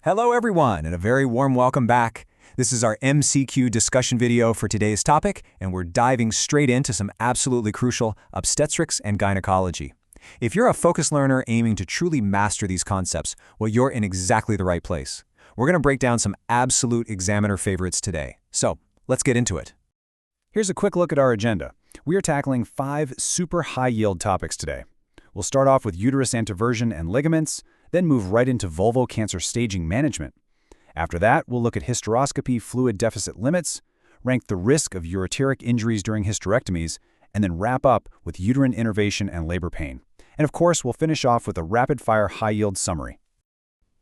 Hello everyone, and a very warm welcome back. This is our MCQ discussion video for today's topic, and we're diving straight into some absolutely crucial obstetrics and gynecology. If you're a focused learner aiming to truly master these concepts, well, you're in exactly the right place. We're going to break down some absolute examiner favorites today. So, let's get into it. Here's a quick look at our agenda. We are tackling 5 super high-yield topics today. We'll start off with uterus anteversion and ligaments, then move right into vulval cancer staging management. After that, we'll look at hysteroscopy fluid deficit limits, rank the risk of ureteric injuries during hysterectomies, and then wrap up with uterine innervation and labor pain. And of course, we'll finish off with a rapid-fire high-yield summary.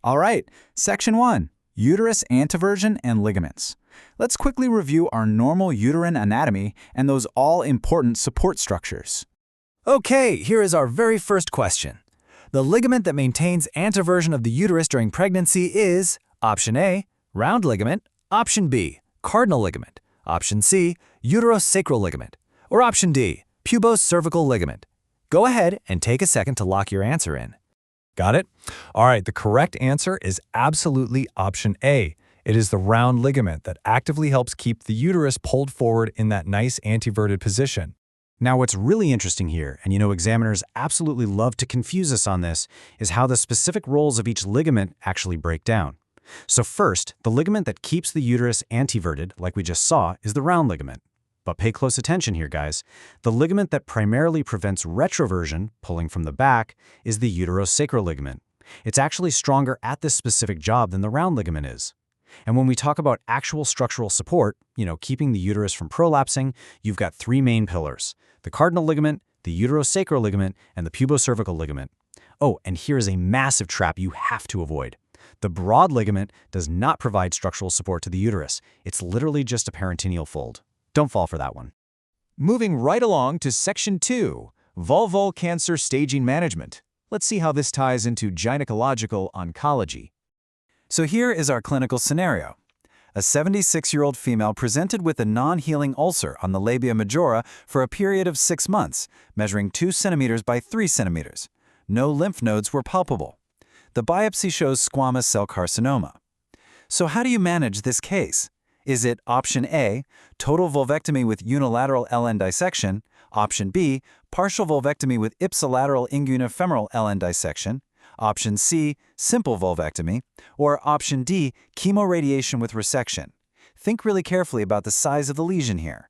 All right, Section 1, Uterus Anteversion and Ligaments. Let's quickly review our normal uterine anatomy and those all-important support structures. Okay, here is our very first question. The ligament that maintains anteversion of the uterus during pregnancy is Option A, round ligament, Option B, cardinal ligament, Option C, uterosacral ligament, or Option D, pubocervical ligament. Go ahead and take a second to lock your answer in. Got it? All right, the correct answer is absolutely Option A. It is the round ligament that actively helps keep the uterus pulled forward in that nice anteverted position. Now, what's really interesting here, and examiners absolutely love to confuse us on this, is how the specific roles of each ligament actually break down. So first, the ligament that keeps the uterus anteverted, like we just saw, is the round ligament. But pay close attention here, guys. The ligament that primarily prevents retroversion, pulling from the back, is the uterosacral ligament. It's actually stronger at this specific job than the round ligament is. And when we talk about actual structural support, keeping the uterus from prolapsing, you've got 3 main pillars: the cardinal ligament, the uterosacral ligament, and the pubocervical ligament. Oh, and here is a massive trap you have to avoid. The broad ligament does not provide structural support to the uterus. It's literally just a peritoneal fold. Don't fall for that one. Moving right along to Section 2, Vulval Cancer Staging Management. Let's see how this ties into gynecological oncology. So here is our clinical scenario. A 76-year-old female presented with a non-healing ulcer on the labia majora for a period of 6 months, measuring 2 centimeters by 3 centimeters. No lymph nodes were palpable. The biopsy shows squamous cell carcinoma. So how do you manage this case? Is it Option A, total vulvectomy with unilateral LN dissection, Option B, partial vulvectomy with ipsilateral inguinofemoral LN dissection, Option C, simple vulvectomy, or Option D, chemoradiation with resection? Think really carefully about the size of the lesion here.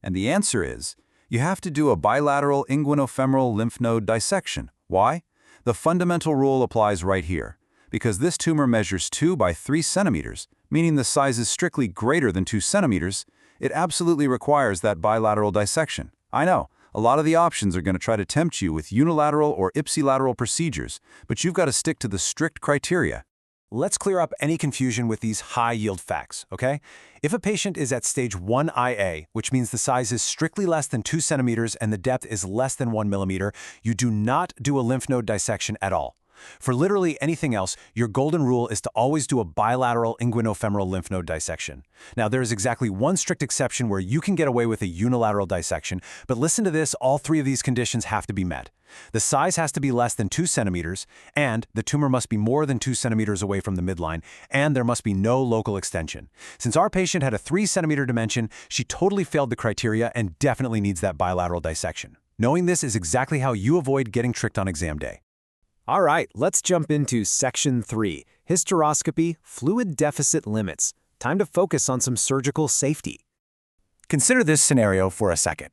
And the answer is, you have to do a bilateral inguinofemoral lymph node dissection. Why? The fundamental rule applies right here. Because this tumor measures 2 by 3 centimeters, meaning the size is strictly greater than 2 centimeters, it absolutely requires that bilateral dissection. I know, a lot of the options are going to try to tempt you with unilateral or ipsilateral procedures, but you've got to stick to the strict criteria. Let's clear up any confusion with these high-yield facts, okay? If a patient is at stage 1IA, which means the size is strictly less than 2 centimeters and the depth is less than 1 millimeter, you do not do a lymph node dissection at all. For literally anything else, your golden rule is to always do a bilateral inguinofemoral lymph node dissection. Now, there is exactly one strict exception where you can get away with a unilateral dissection, but listen to this, all 3 of these conditions have to be met. The size has to be less than 2 centimeters, and the tumor must be more than 2 centimeters away from the midline, and there must be no local extension. Since our patient had a 3-centimeter dimension, she totally failed the criteria and definitely needs that bilateral dissection. Knowing this is exactly how you avoid getting tricked on exam day. All right, let's jump into Section 3, Hysteroscopy Fluid Deficit Limits. Time to focus on some surgical safety. Consider this scenario for a second.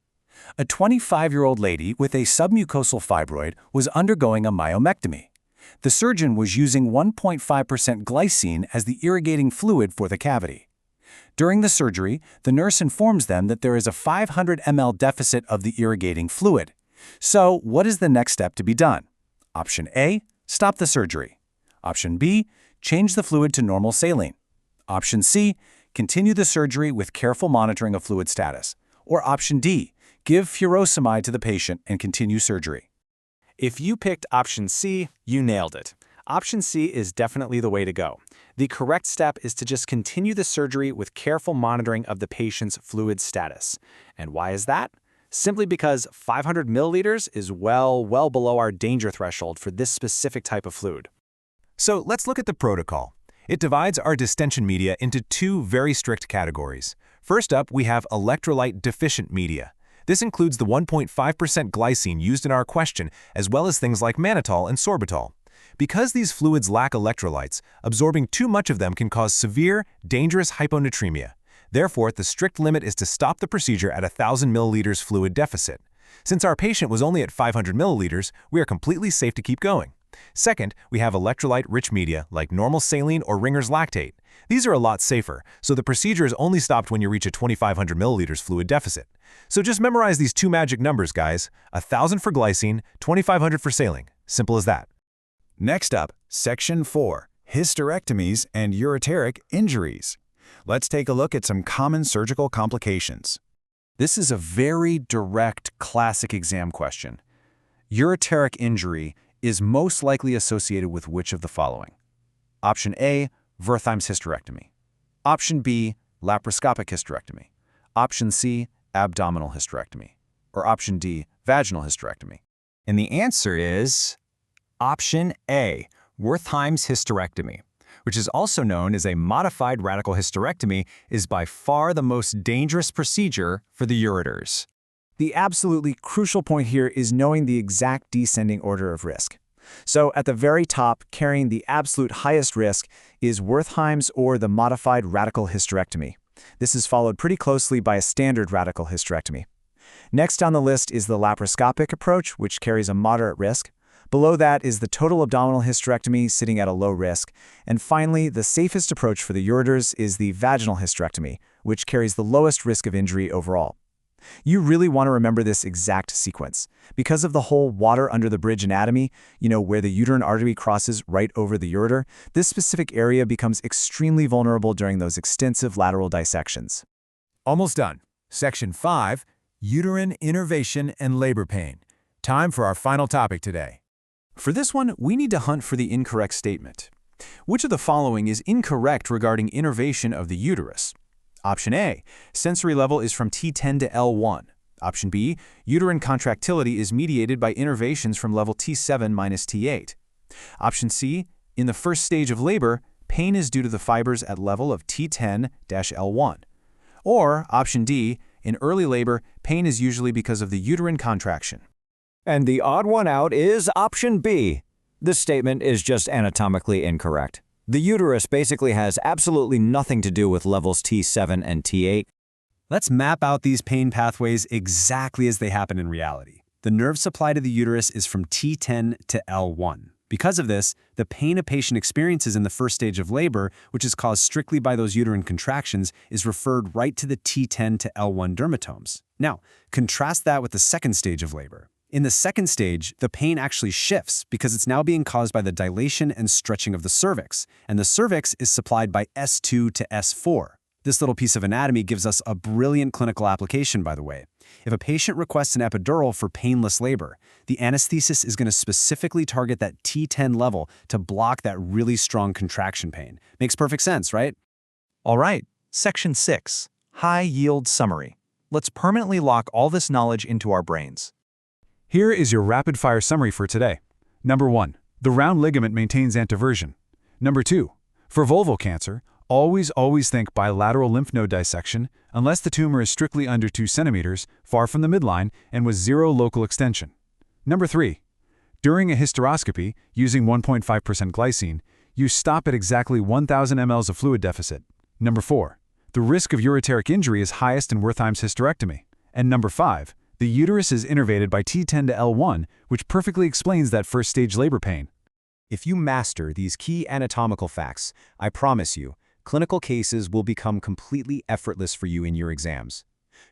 A 25-year-old lady with a submucosal fibroid was undergoing a myomectomy. The surgeon was using 1.5% glycine as the irrigating fluid for the cavity. During the surgery, the nurse informs them that there is a 500 ml deficit of the irrigating fluid. So, what is the next step to be done? Option A, stop the surgery. Option B, change the fluid to normal saline. Option C, continue the surgery with careful monitoring of fluid status. Or Option D, give furosemide to the patient and continue surgery. If you picked Option C, you nailed it. Option C is definitely the way to go. The correct step is to just continue the surgery with careful monitoring of the patient's fluid status. And why is that? Simply because 500 milliliters is well below our danger threshold for this specific type of fluid. So let's look at the protocol. It divides our distension media into two very strict categories. First up, we have electrolyte-deficient media. This includes the 1.5% glycine used in our question, as well as things like mannitol and sorbitol. Because these fluids lack electrolytes, absorbing too much of them can cause severe, dangerous hyponatremia. Therefore, the strict limit is to stop the procedure at 1,000 milliliters fluid deficit. Since our patient was only at 500 milliliters, we are completely safe to keep going. Second, we have electrolyte-rich media like normal saline or Ringer's lactate. These are a lot safer, so the procedure is only stopped when you reach a 2,500 milliliters fluid deficit. So just memorize these two magic numbers, guys. 1,000 for glycine, 2,500 for saline. Simple as that. Next up, Section 4, Hysterectomies and Ureteric Injuries. Let's take a look at some common surgical complications. This is a very direct, classic exam question. Ureteric injury is most likely associated with which of the following? Option A, Wertheim's hysterectomy. Option B, laparoscopic hysterectomy. Option C, abdominal hysterectomy. Or option D, vaginal hysterectomy. And the answer is option A, Wertheim's hysterectomy, which is also known as a modified radical hysterectomy, is by far the most dangerous procedure for the ureters. The absolutely crucial point here is knowing the exact descending order of risk. So at the very top, carrying the absolute highest risk, is Wertheim's or the modified radical hysterectomy. This is followed pretty closely by a standard radical hysterectomy. Next on the list is the laparoscopic approach, which carries a moderate risk. Below that is the total abdominal hysterectomy, sitting at a low risk. And finally, the safest approach for the ureters is the vaginal hysterectomy, which carries the lowest risk of injury overall. You really want to remember this exact sequence. Because of the whole water under the bridge anatomy, where the uterine artery crosses right over the ureter, this specific area becomes extremely vulnerable during those extensive lateral dissections. Almost done. Section 5, Uterine Innervation and Labor Pain. Time for our final topic today. For this one, we need to hunt for the incorrect statement. Which of the following is incorrect regarding innervation of the uterus? Option A, sensory level is from T10 to L1. Option B, uterine contractility is mediated by innervations from level T7 minus T8. Option C, in the first stage of labor, pain is due to the fibers at level of T10-L1. Or option D, in early labor, pain is usually because of the uterine contraction. And the odd one out is option B. This statement is just anatomically incorrect. The uterus basically has absolutely nothing to do with levels T7 and T8. Let's map out these pain pathways exactly as they happen in reality. The nerve supply to the uterus is from T10 to L1. Because of this, the pain a patient experiences in the first stage of labor, which is caused strictly by those uterine contractions, is referred right to the T10 to L1 dermatomes. Now, contrast that with the second stage of labor. In the second stage, the pain actually shifts because it's now being caused by the dilation and stretching of the cervix, and the cervix is supplied by S2 to S4. This little piece of anatomy gives us a brilliant clinical application, by the way. If a patient requests an epidural for painless labor, the anesthesis is going to specifically target that T10 level to block that really strong contraction pain. Makes perfect sense, right? All right, Section 6, High-Yield Summary. Let's permanently lock all this knowledge into our brains. Here is your rapid-fire summary for today. Number 1, the round ligament maintains anteversion. Number 2, for vulval cancer, always think bilateral lymph node dissection unless the tumor is strictly under 2 centimeters, far from the midline, and with 0 local extension. Number 3, during a hysteroscopy, using 1.5% glycine, you stop at exactly 1,000 mL of fluid deficit. Number 4, the risk of ureteric injury is highest in Wertheim's hysterectomy. And number 5, the uterus is innervated by T10 to L1, which perfectly explains that first-stage labor pain. If you master these key anatomical facts, I promise you, clinical cases will become completely effortless for you in your exams.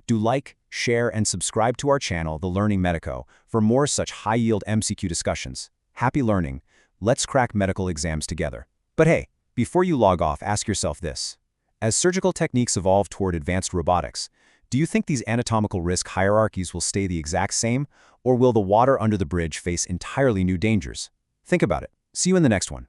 Do like, share, and subscribe to our channel, The Learning Medico, for more such high-yield MCQ discussions. Happy learning. Let's crack medical exams together. But hey, before you log off, ask yourself this. As surgical techniques evolve toward advanced robotics, do you think these anatomical risk hierarchies will stay the exact same, or will the water under the bridge face entirely new dangers? Think about it. See you in the next one.